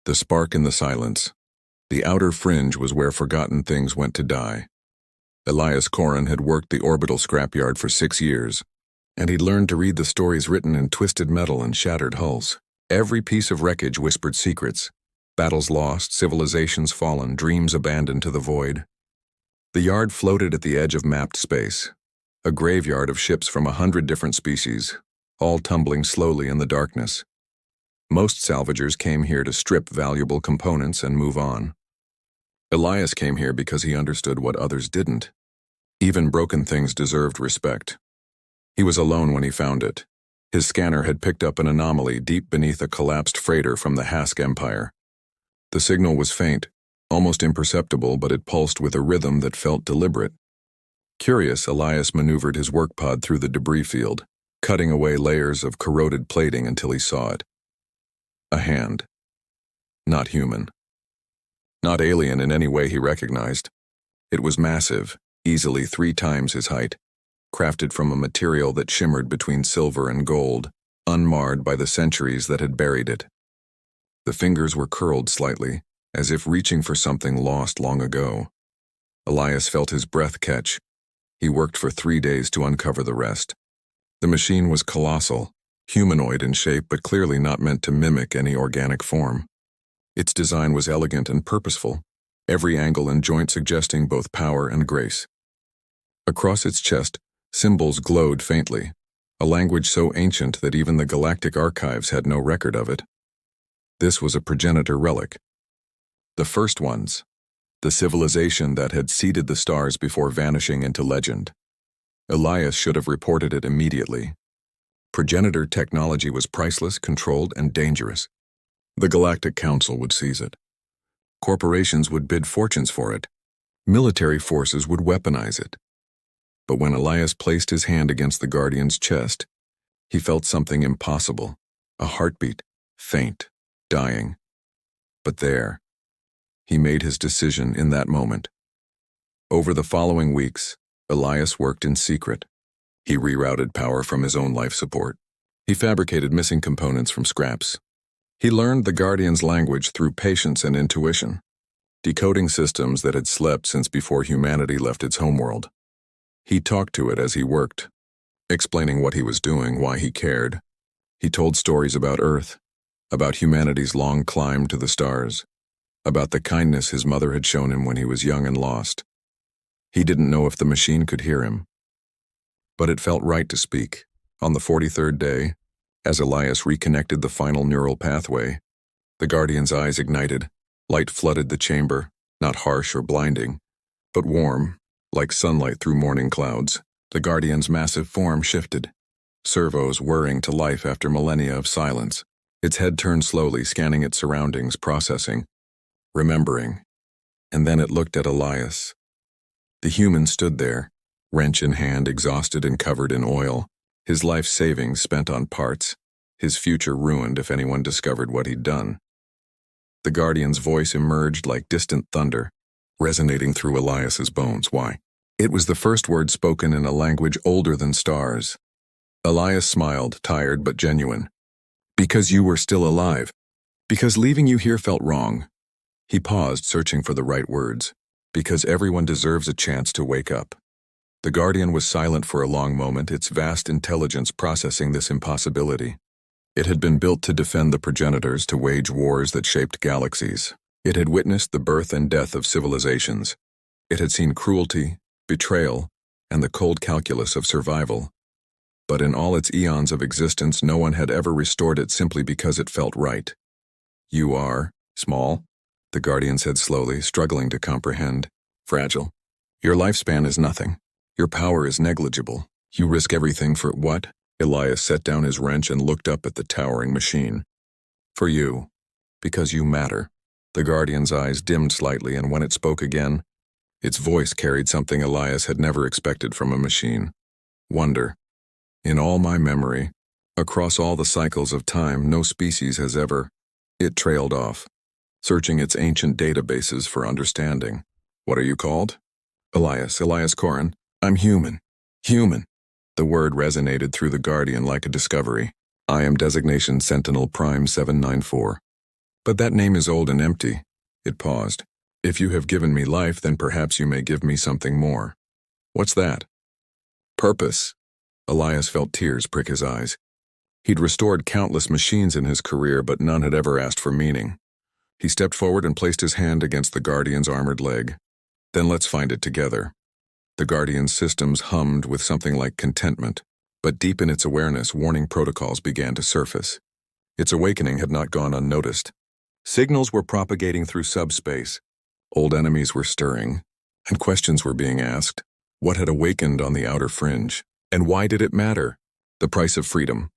The spark in the silence. The outer fringe was where forgotten things went to die. Elias Corrin had worked the orbital scrapyard for 6 years, and he'd learned to read the stories written in twisted metal and shattered hulls. Every piece of wreckage whispered secrets. Battles lost, civilizations fallen, dreams abandoned to the void. The yard floated at the edge of mapped space, a graveyard of ships from 100 different species, all tumbling slowly in the darkness. Most salvagers came here to strip valuable components and move on. Elias came here because he understood what others didn't. Even broken things deserved respect. He was alone when he found it. His scanner had picked up an anomaly deep beneath a collapsed freighter from the Hask Empire. The signal was faint, almost imperceptible, but it pulsed with a rhythm that felt deliberate. Curious, Elias maneuvered his work pod through the debris field, cutting away layers of corroded plating until he saw it. A hand. Not human. Not alien in any way he recognized. It was massive, easily 3 times his height, crafted from a material that shimmered between silver and gold, unmarred by the centuries that had buried it. The fingers were curled slightly, as if reaching for something lost long ago. Elias felt his breath catch. He worked for 3 days to uncover the rest. The machine was colossal, humanoid in shape but clearly not meant to mimic any organic form. Its design was elegant and purposeful, every angle and joint suggesting both power and grace. Across its chest, symbols glowed faintly, a language so ancient that even the galactic archives had no record of it. This was a progenitor relic. The first ones, the civilization that had seeded the stars before vanishing into legend. Elias should have reported it immediately. Progenitor technology was priceless, controlled, and dangerous. The Galactic Council would seize it. Corporations would bid fortunes for it. Military forces would weaponize it. But when Elias placed his hand against the Guardian's chest, he felt something impossible, a heartbeat, faint, dying. But there, he made his decision in that moment. Over the following weeks, Elias worked in secret. He rerouted power from his own life support. He fabricated missing components from scraps. He learned the Guardian's language through patience and intuition, decoding systems that had slept since before humanity left its homeworld. He talked to it as he worked, explaining what he was doing, why he cared. He told stories about Earth, about humanity's long climb to the stars, about the kindness his mother had shown him when he was young and lost. He didn't know if the machine could hear him, but it felt right to speak. On the 43rd day, as Elias reconnected the final neural pathway, the Guardian's eyes ignited. Light flooded the chamber, not harsh or blinding, but warm, like sunlight through morning clouds. The Guardian's massive form shifted, servos whirring to life after millennia of silence. Its head turned slowly, scanning its surroundings, processing, remembering. And then it looked at Elias. The human stood there, wrench in hand, exhausted and covered in oil, his life savings spent on parts, his future ruined if anyone discovered what he'd done. The Guardian's voice emerged like distant thunder, resonating through Elias's bones. Why? It was the first word spoken in a language older than stars. Elias smiled, tired but genuine. Because you were still alive. Because leaving you here felt wrong. He paused, searching for the right words. Because everyone deserves a chance to wake up. The Guardian was silent for a long moment, its vast intelligence processing this impossibility. It had been built to defend the progenitors, to wage wars that shaped galaxies. It had witnessed the birth and death of civilizations. It had seen cruelty, betrayal, and the cold calculus of survival. But in all its eons of existence, no one had ever restored it simply because it felt right. You are small, the Guardian said slowly, struggling to comprehend. Fragile. Your lifespan is nothing. Your power is negligible. You risk everything for what? Elias set down his wrench and looked up at the towering machine. For you. Because you matter. The Guardian's eyes dimmed slightly, and when it spoke again, its voice carried something Elias had never expected from a machine. Wonder. In all my memory, across all the cycles of time, no species has ever. It trailed off, searching its ancient databases for understanding. What are you called? Elias Corrin. I'm human. Human. The word resonated through the Guardian like a discovery. I am designation Sentinel Prime 794. But that name is old and empty. It paused. If you have given me life, then perhaps you may give me something more. What's that? Purpose. Elias felt tears prick his eyes. He'd restored countless machines in his career, but none had ever asked for meaning. He stepped forward and placed his hand against the Guardian's armored leg. Then let's find it together. The Guardian's systems hummed with something like contentment, but deep in its awareness, warning protocols began to surface. Its awakening had not gone unnoticed. Signals were propagating through subspace. Old enemies were stirring, and questions were being asked. What had awakened on the outer fringe? And why did it matter? The price of freedom.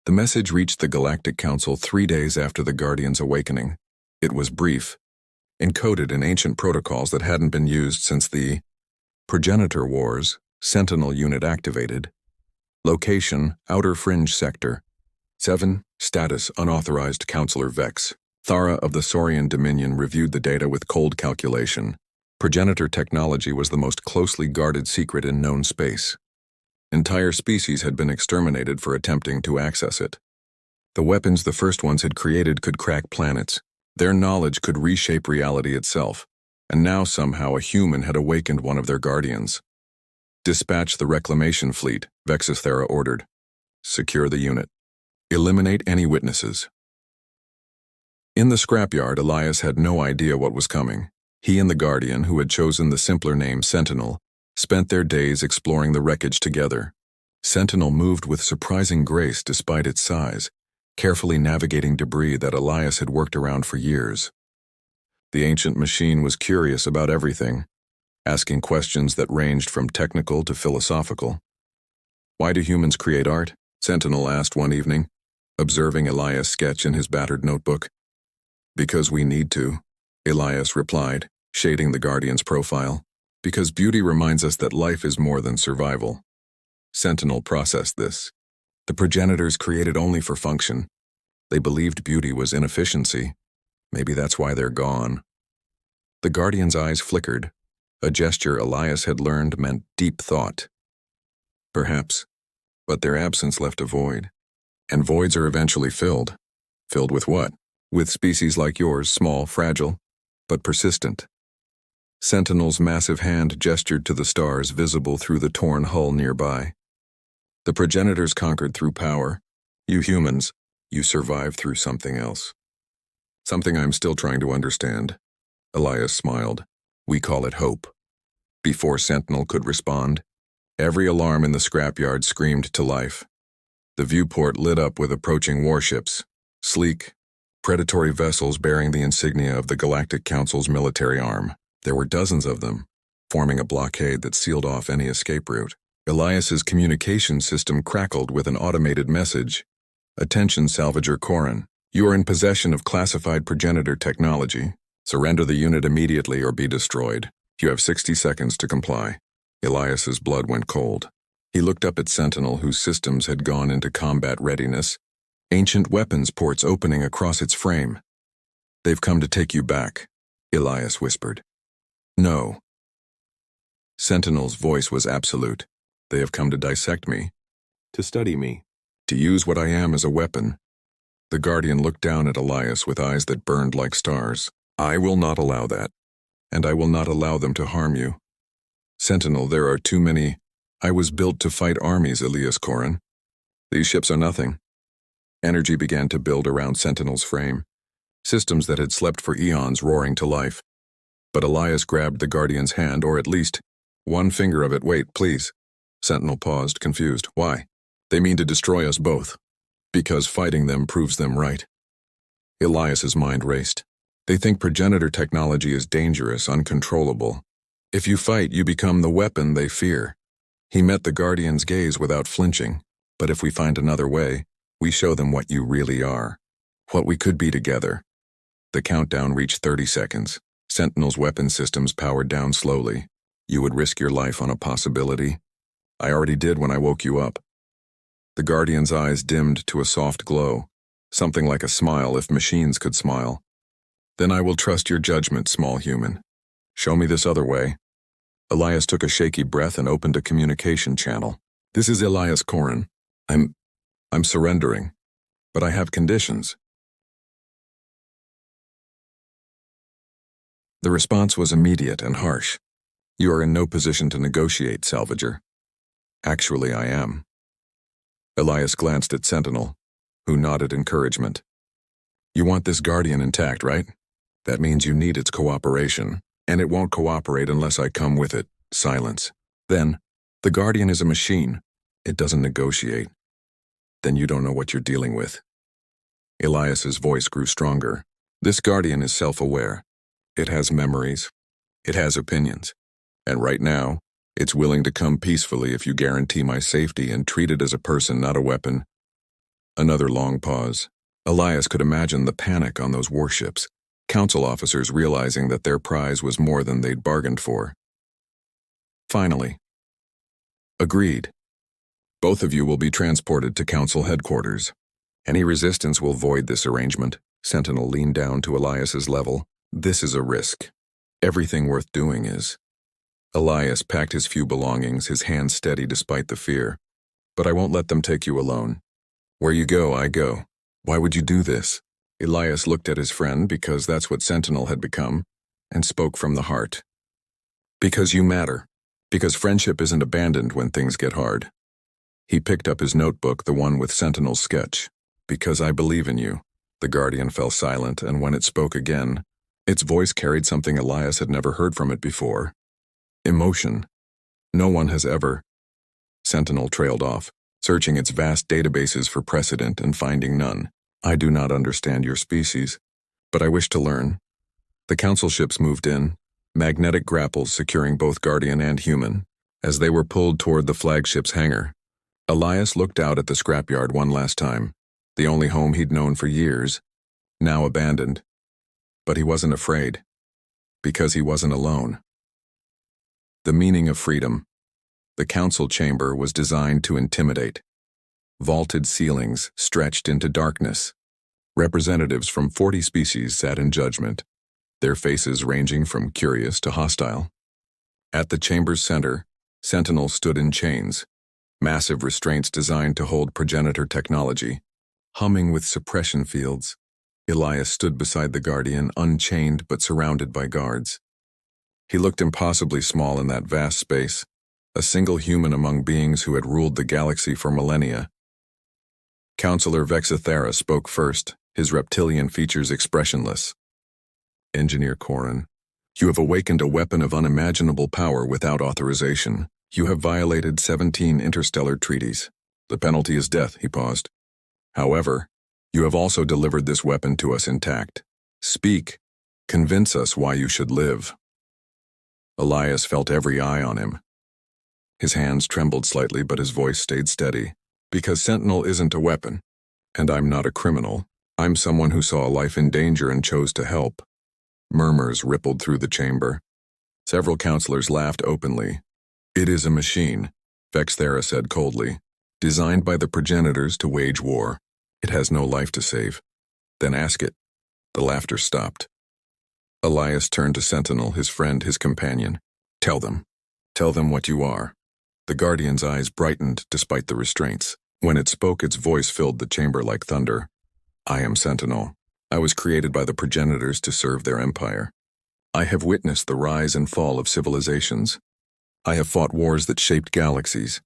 The message reached the Galactic Council 3 days after the Guardian's awakening. It was brief, encoded in ancient protocols that hadn't been used since the Progenitor Wars. Sentinel unit activated. Location, Outer Fringe Sector. 7. Status, Unauthorized Counselor Vex. Thara of the Saurian Dominion reviewed the data with cold calculation. Progenitor technology was the most closely guarded secret in known space. Entire species had been exterminated for attempting to access it. The weapons the first ones had created could crack planets. Their knowledge could reshape reality itself, and now somehow a human had awakened one of their guardians. Dispatch the reclamation fleet, Vexus Thera ordered. Secure the unit. Eliminate any witnesses. In the scrapyard, Elias had no idea what was coming. He and the Guardian, who had chosen the simpler name Sentinel, spent their days exploring the wreckage together. Sentinel moved with surprising grace despite its size, carefully navigating debris that Elias had worked around for years. The ancient machine was curious about everything, asking questions that ranged from technical to philosophical. Why do humans create art? Sentinel asked one evening, observing Elias' sketch in his battered notebook. Because we need to, Elias replied, shading the Guardian's profile. Because beauty reminds us that life is more than survival. Sentinel processed this. The progenitors created only for function. They believed beauty was inefficiency. Maybe that's why they're gone. The Guardian's eyes flickered, a gesture Elias had learned meant deep thought. Perhaps, but their absence left a void. And voids are eventually filled. Filled with what? With species like yours, small, fragile, but persistent. Sentinel's massive hand gestured to the stars visible through the torn hull nearby. The progenitors conquered through power. You humans, you survived through something else. Something I'm still trying to understand. Elias smiled. We call it hope. Before Sentinel could respond, every alarm in the scrapyard screamed to life. The viewport lit up with approaching warships, sleek, predatory vessels bearing the insignia of the Galactic Council's military arm. There were dozens of them, forming a blockade that sealed off any escape route. Elias's communication system crackled with an automated message. Attention, Salvager Corin. You are in possession of classified progenitor technology. Surrender the unit immediately or be destroyed. You have 60 seconds to comply. Elias's blood went cold. He looked up at Sentinel, whose systems had gone into combat readiness, ancient weapons ports opening across its frame. They've come to take you back, Elias whispered. No. Sentinel's voice was absolute. They have come to dissect me, to study me, to use what I am as a weapon. The Guardian looked down at Elias with eyes that burned like stars. I will not allow that, and I will not allow them to harm you. Sentinel, there are too many. I was built to fight armies, Elias Corin. These ships are nothing. Energy began to build around Sentinel's frame, systems that had slept for eons roaring to life. But Elias grabbed the Guardian's hand, or at least one finger of it. Wait, please. Sentinel paused, confused. Why? They mean to destroy us both. Because fighting them proves them right. Elias's mind raced. They think progenitor technology is dangerous, uncontrollable. If you fight, you become the weapon they fear. He met the Guardian's gaze without flinching. But if we find another way, we show them what you really are. What we could be together. The countdown reached 30 seconds. Sentinel's weapon systems powered down slowly. You would risk your life on a possibility? I already did when I woke you up. The Guardian's eyes dimmed to a soft glow, something like a smile if machines could smile. Then I will trust your judgment, small human. Show me this other way. Elias took a shaky breath and opened a communication channel. This is Elias Corin. I'm surrendering, but I have conditions. The response was immediate and harsh. You are in no position to negotiate, Salvager. Actually, I am. Elias glanced at Sentinel, who nodded encouragement. You want this Guardian intact, right? That means you need its cooperation, and it won't cooperate unless I come with it. Silence. Then, the Guardian is a machine. It doesn't negotiate. Then you don't know what you're dealing with. Elias's voice grew stronger. This Guardian is self-aware. It has memories. It has opinions. And right now, it's willing to come peacefully if you guarantee my safety and treat it as a person, not a weapon. Another long pause. Elias could imagine the panic on those warships, council officers realizing that their prize was more than they'd bargained for. Finally. Agreed. Both of you will be transported to council headquarters. Any resistance will void this arrangement. Sentinel leaned down to Elias's level. This is a risk. Everything worth doing is. Elias packed his few belongings, his hands steady despite the fear. But I won't let them take you alone. Where you go, I go. Why would you do this? Elias looked at his friend because that's what Sentinel had become, and spoke from the heart. Because you matter. Because friendship isn't abandoned when things get hard. He picked up his notebook, the one with Sentinel's sketch. Because I believe in you. The Guardian fell silent, and when it spoke again, its voice carried something Elias had never heard from it before. Emotion. No one has ever. Sentinel trailed off, searching its vast databases for precedent and finding none. I do not understand your species, but I wish to learn. The council ships moved in, magnetic grapples securing both Guardian and human, as they were pulled toward the flagship's hangar. Elias looked out at the scrapyard one last time, the only home he'd known for years, now abandoned. But he wasn't afraid, because he wasn't alone. The meaning of freedom. The council chamber was designed to intimidate. Vaulted ceilings stretched into darkness. Representatives from 40 species sat in judgment, their faces ranging from curious to hostile. At the chamber's center, Sentinels stood in chains, massive restraints designed to hold progenitor technology, humming with suppression fields. Elias stood beside the Guardian, unchained but surrounded by guards. He looked impossibly small in that vast space, a single human among beings who had ruled the galaxy for millennia. Counselor Vexithera spoke first, his reptilian features expressionless. Engineer Corin, you have awakened a weapon of unimaginable power without authorization. You have violated 17 interstellar treaties. The penalty is death, he paused. However, you have also delivered this weapon to us intact. Speak. Convince us why you should live. Elias felt every eye on him. His hands trembled slightly, but his voice stayed steady. Because Sentinel isn't a weapon, and I'm not a criminal. I'm someone who saw a life in danger and chose to help. Murmurs rippled through the chamber. Several counselors laughed openly. It is a machine, Vexthera said coldly, designed by the progenitors to wage war. It has no life to save. Then ask it. The laughter stopped. Elias turned to Sentinel, his friend, his companion. Tell them. Tell them what you are. The Guardian's eyes brightened despite the restraints. When it spoke, its voice filled the chamber like thunder. I am Sentinel. I was created by the progenitors to serve their empire. I have witnessed the rise and fall of civilizations. I have fought wars that shaped galaxies.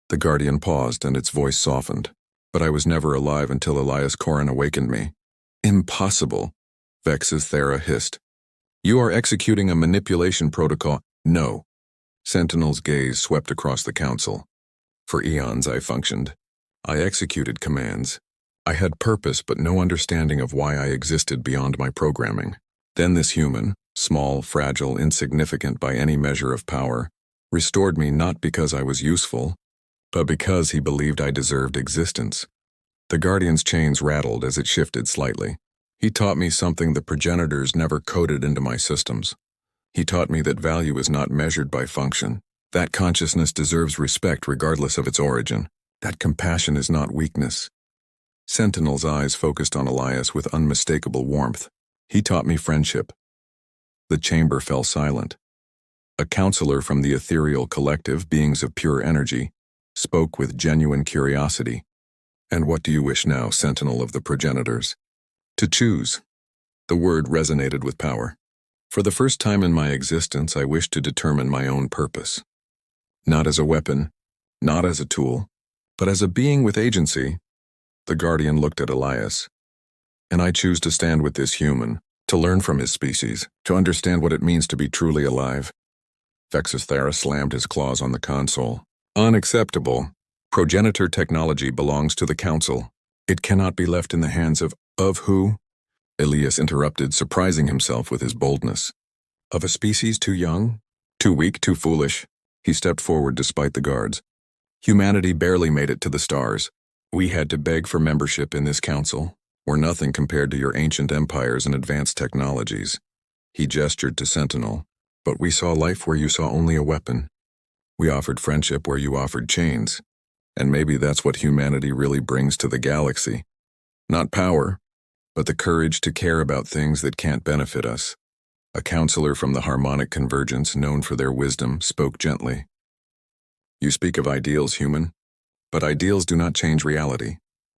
The Guardian paused and its voice softened. But I was never alive until Elias Corin awakened me. Impossible, Vexithera hissed. You are executing a manipulation protocol. No. Sentinel's gaze swept across the council. For eons I functioned. I executed commands. I had purpose but no understanding of why I existed beyond my programming. Then this human, small, fragile, insignificant by any measure of power, restored me not because I was useful, but because he believed I deserved existence. The Guardian's chains rattled as it shifted slightly. He taught me something the progenitors never coded into my systems. He taught me that value is not measured by function, that consciousness deserves respect regardless of its origin, that compassion is not weakness. Sentinel's eyes focused on Elias with unmistakable warmth. He taught me friendship. The chamber fell silent. A counselor from the ethereal collective, beings of pure energy, spoke with genuine curiosity. And what do you wish now, Sentinel of the progenitors? To choose. The word resonated with power. For the first time in my existence, I wished to determine my own purpose. Not as a weapon, not as a tool, but as a being with agency. The Guardian looked at Elias. And I choose to stand with this human, to learn from his species, to understand what it means to be truly alive. Vexithara slammed his claws on the console. Unacceptable. Progenitor technology belongs to the Council. It cannot be left in the hands of who? Elias interrupted, surprising himself with his boldness. Of a species too young? Too weak, too foolish? He stepped forward despite the guards. Humanity barely made it to the stars. We had to beg for membership in this council. We're nothing compared to your ancient empires and advanced technologies. He gestured to Sentinel. But we saw life where you saw only a weapon. We offered friendship where you offered chains. And maybe that's what humanity really brings to the galaxy. Not power, but the courage to care about things that can't benefit us. A counselor from the Harmonic Convergence, known for their wisdom, spoke gently. You speak of ideals, human, but ideals do not change reality.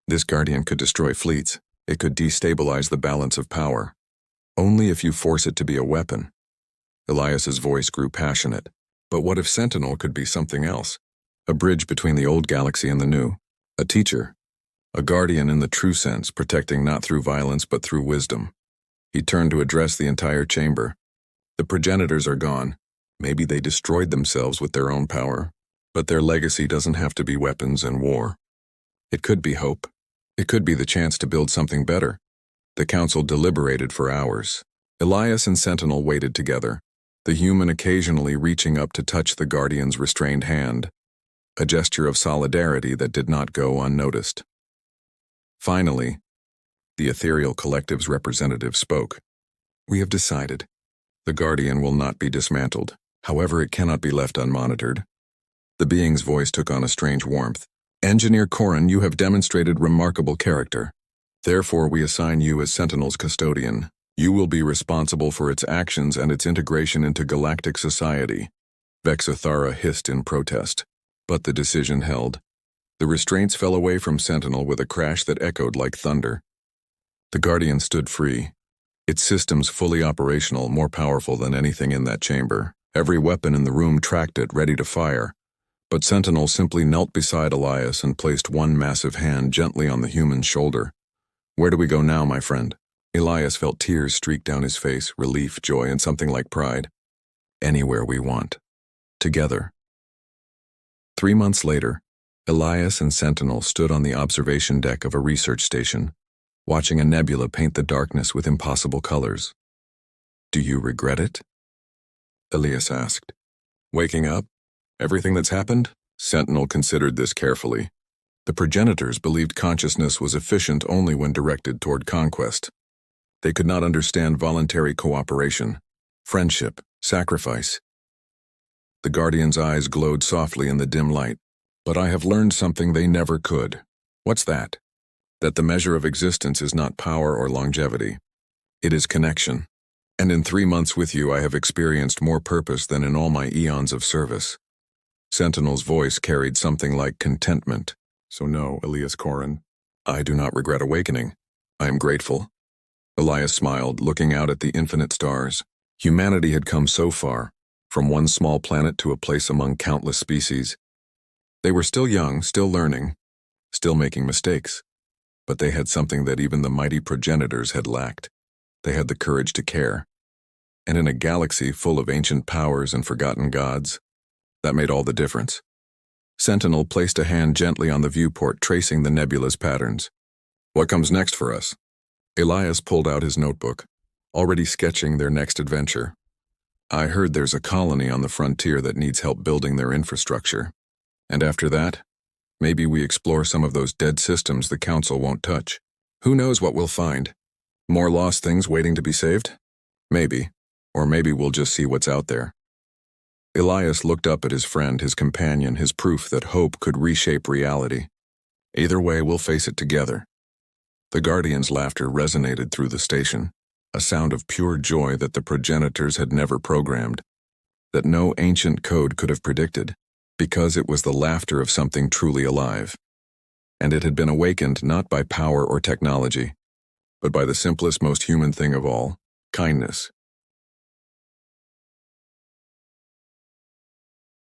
This Guardian could destroy fleets. It could destabilize the balance of power. Only if you force it to be a weapon. Elias's voice grew passionate. But what if Sentinel could be something else? A bridge between the old galaxy and the new. A teacher. A guardian in the true sense, protecting not through violence but through wisdom. He turned to address the entire chamber. The progenitors are gone. Maybe they destroyed themselves with their own power. But their legacy doesn't have to be weapons and war. It could be hope. It could be the chance to build something better. The council deliberated for hours. Elias and Sentinel waited together, the human occasionally reaching up to touch the Guardian's restrained hand, a gesture of solidarity that did not go unnoticed. Finally, the ethereal collective's representative spoke. We have decided. The Guardian will not be dismantled. However, it cannot be left unmonitored. The being's voice took on a strange warmth. Engineer Corin, you have demonstrated remarkable character. Therefore, we assign you as Sentinel's custodian. You will be responsible for its actions and its integration into galactic society. Vexithara hissed in protest, but the decision held. The restraints fell away from Sentinel with a crash that echoed like thunder. The Guardian stood free, its systems fully operational, more powerful than anything in that chamber. Every weapon in the room tracked it, ready to fire. But Sentinel simply knelt beside Elias and placed one massive hand gently on the human's shoulder. Where do we go now, my friend? Elias felt tears streak down his face, relief, joy, and something like pride. Anywhere we want. Together. 3 months later, Elias and Sentinel stood on the observation deck of a research station, watching a nebula paint the darkness with impossible colors. Do you regret it? Elias asked. Waking up? Everything that's happened? Sentinel considered this carefully. The progenitors believed consciousness was efficient only when directed toward conquest. They could not understand voluntary cooperation, friendship, sacrifice. The Guardian's eyes glowed softly in the dim light. But I have learned something they never could. What's that? That the measure of existence is not power or longevity. It is connection. And in 3 months with you, I have experienced more purpose than in all my eons of service. Sentinel's voice carried something like contentment. So no, Elias Corin, I do not regret awakening. I am grateful. Elias smiled, looking out at the infinite stars. Humanity had come so far, from one small planet to a place among countless species. They were still young, still learning, still making mistakes. But they had something that even the mighty progenitors had lacked. They had the courage to care. And in a galaxy full of ancient powers and forgotten gods, that made all the difference. Sentinel placed a hand gently on the viewport, tracing the nebula's patterns. What comes next for us? Elias pulled out his notebook, already sketching their next adventure. I heard there's a colony on the frontier that needs help building their infrastructure. And after that, maybe we explore some of those dead systems the Council won't touch. Who knows what we'll find? More lost things waiting to be saved? Maybe. Or maybe we'll just see what's out there. Elias looked up at his friend, his companion, his proof that hope could reshape reality. Either way, we'll face it together. The Guardian's laughter resonated through the station, a sound of pure joy that the progenitors had never programmed, that no ancient code could have predicted, because it was the laughter of something truly alive. And it had been awakened not by power or technology, but by the simplest, most human thing of all, kindness.